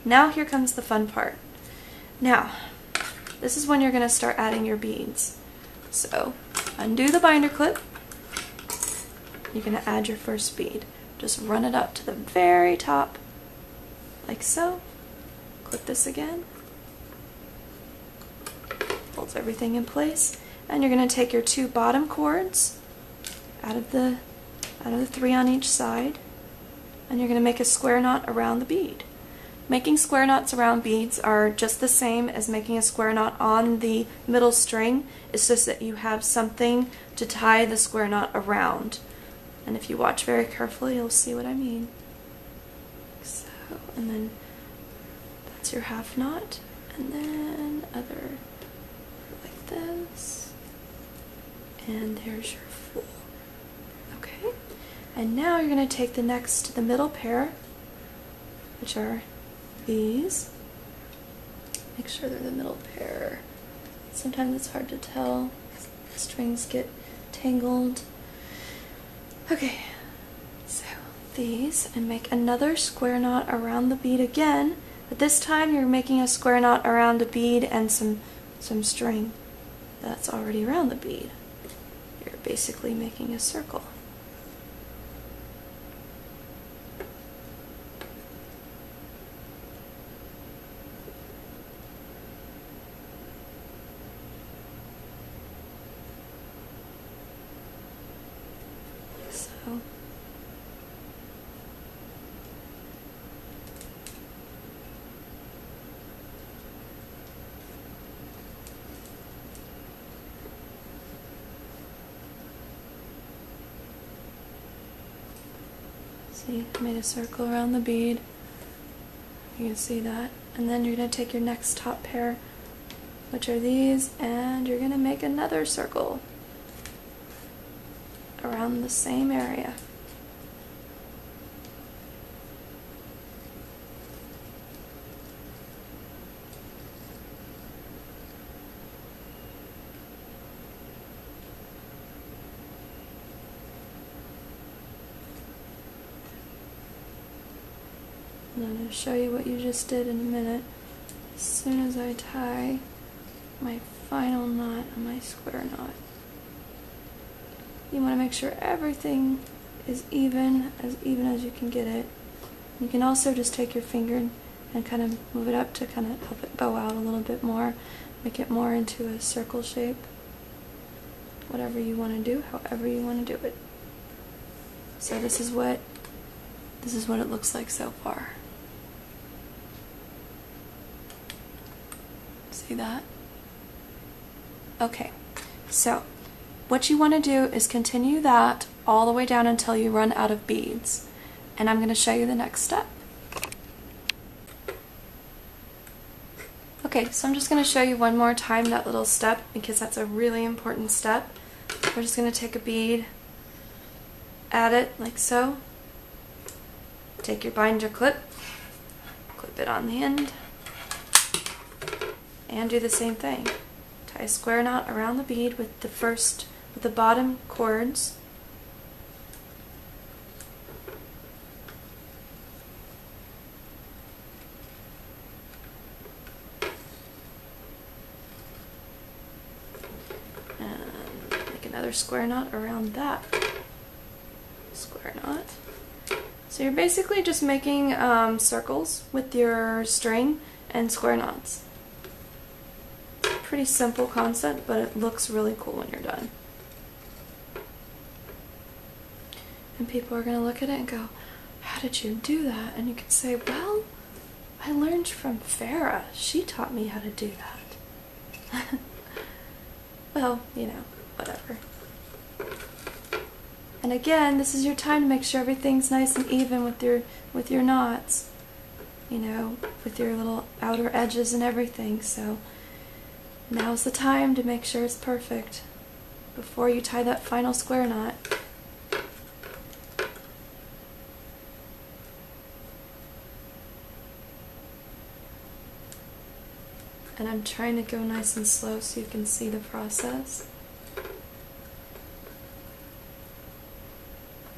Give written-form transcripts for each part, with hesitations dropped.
Now here comes the fun part. Now, this is when you're going to start adding your beads. So, undo the binder clip. You're going to add your first bead. Just run it up to the very top, like so. Clip this again. Holds everything in place. And you're going to take your 2 bottom cords out of the 3 on each side, and you're going to make a square knot around the bead. Making square knots around beads are just the same as making a square knot on the middle string. It's just that you have something to tie the square knot around. And if you watch very carefully, you'll see what I mean. So, and then that's your half knot, and then other like this, and there's your full. Okay, and now you're going to take the middle pair, which are these. Make sure they're the middle pair. Sometimes it's hard to tell. The strings get tangled. Okay, so these, and make another square knot around the bead again, but this time you're making a square knot around a bead and some string that's already around the bead. You're basically making a circle. See, I made a circle around the bead. You can see that. And then you're going to take your next top pair, which are these, and you're going to make another circle around the same area. And I'm going to show you what you just did in a minute. As soon as I tie my final knot on my square knot, you want to make sure everything is even as you can get it. You can also just take your finger and kind of move it up to kind of help it bow out a little bit more, make it more into a circle shape. Whatever you want to do, however you want to do it. So this is what it looks like so far. See that? Okay, so what you want to do is continue that all the way down until you run out of beads. And I'm going to show you the next step. Okay, so I'm just going to show you one more time that little step because that's a really important step. We're just going to take a bead, add it like so, take your binder clip, clip it on the end, and do the same thing. Tie a square knot around the bead with the bottom cords. And make another square knot around that square knot. So you're basically just making circles with your string and square knots. Pretty simple concept, but it looks really cool when you're done. And people are going to look at it and go, how did you do that? And you can say, well, I learned from Farah. She taught me how to do that. Well, you know, whatever. And again, this is your time to make sure everything's nice and even with your knots. You know, with your little outer edges and everything. So now's the time to make sure it's perfect before you tie that final square knot. And I'm trying to go nice and slow so you can see the process.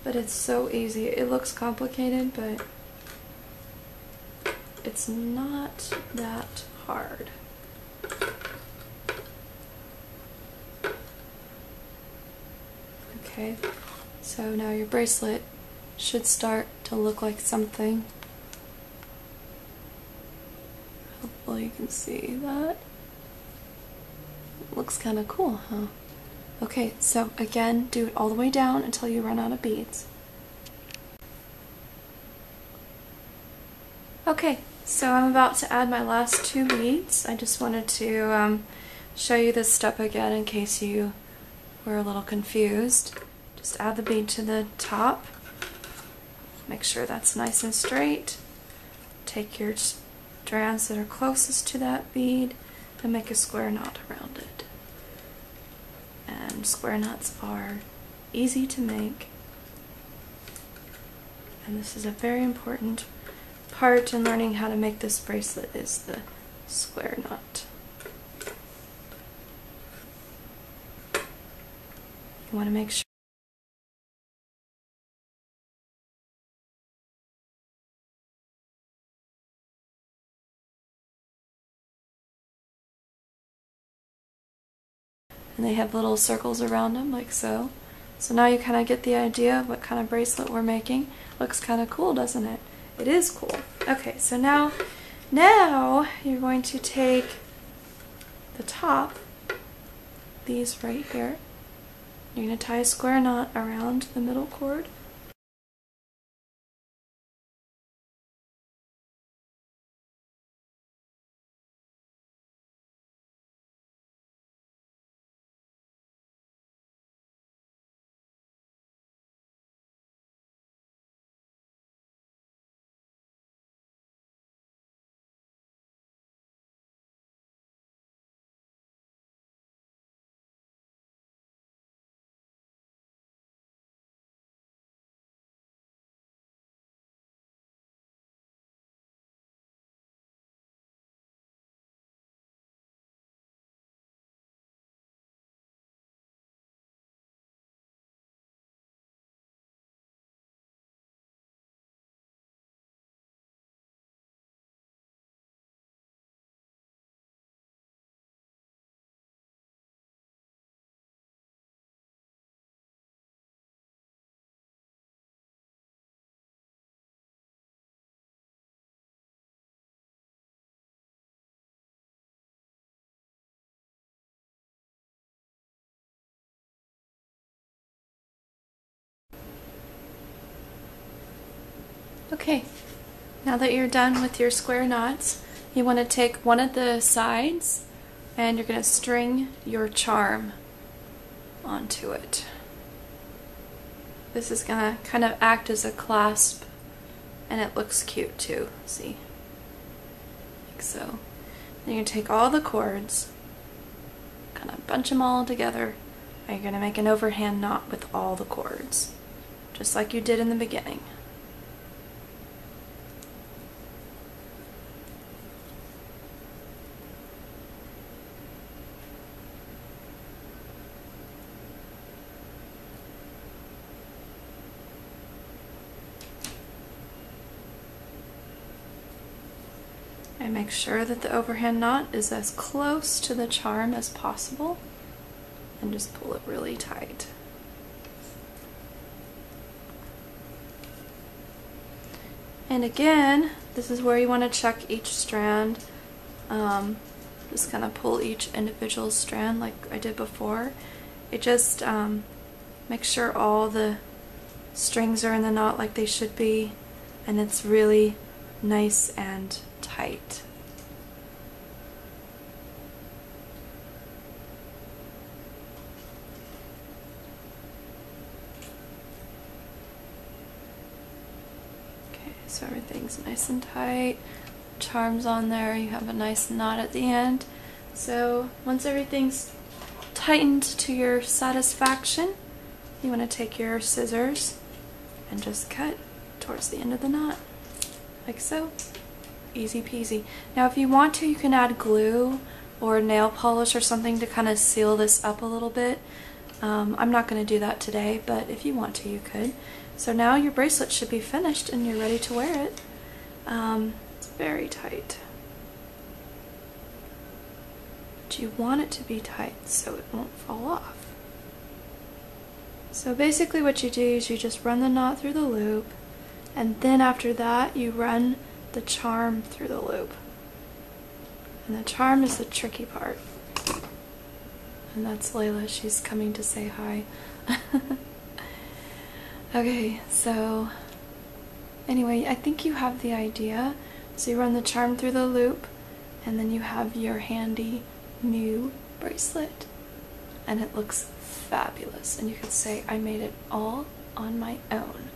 But it's so easy. It looks complicated, but it's not that hard. Okay, so now your bracelet should start to look like something. Hopefully you can see that. It looks kind of cool, huh? Okay, so again, do it all the way down until you run out of beads. Okay, so I'm about to add my last 2 beads. I just wanted to show you this step again in case you were a little confused. Just add the bead to the top. Make sure that's nice and straight. Take your strands that are closest to that bead and make a square knot around it. And square knots are easy to make. And this is a very important part in learning how to make this bracelet, is the square knot. You want to make sure and they have little circles around them like so. So now you kind of get the idea of what kind of bracelet we're making. Looks kind of cool, doesn't it? It is cool. Okay, so now you're going to take the top, these right here. You're going to tie a square knot around the middle cord. Okay, now that you're done with your square knots, you want to take one of the sides and you're going to string your charm onto it. This is going to kind of act as a clasp, and it looks cute too, see? Like so. Then you're going to take all the cords, kind of bunch them all together, and you're going to make an overhand knot with all the cords, just like you did in the beginning. And make sure that the overhand knot is as close to the charm as possible, and just pull it really tight. And again, this is where you want to check each strand. Just kind of pull each individual strand like I did before. It just make sure all the strings are in the knot like they should be, and it's really nice and tight. Okay, so everything's nice and tight. Charms on there, you have a nice knot at the end. So once everything's tightened to your satisfaction, you want to take your scissors and just cut towards the end of the knot, like so. Easy peasy. Now if you want to, you can add glue or nail polish or something to kind of seal this up a little bit. I'm not going to do that today, but if you want to, you could. So now your bracelet should be finished and you're ready to wear it. It's very tight. But you want it to be tight so it won't fall off. So basically what you do is you just run the knot through the loop, and then after that you run the charm through the loop. And the charm is the tricky part. And that's Layla, she's coming to say hi. Okay, so anyway, I think you have the idea. So you run the charm through the loop, and then you have your handy new bracelet. And it looks fabulous. And you could say, I made it all on my own.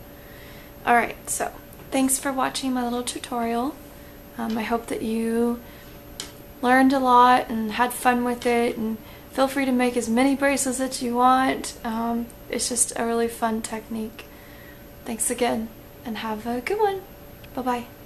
Alright, so thanks for watching my little tutorial. I hope that you learned a lot and had fun with it, and feel free to make as many bracelets as you want. It's just a really fun technique. Thanks again, and have a good one. Bye-bye.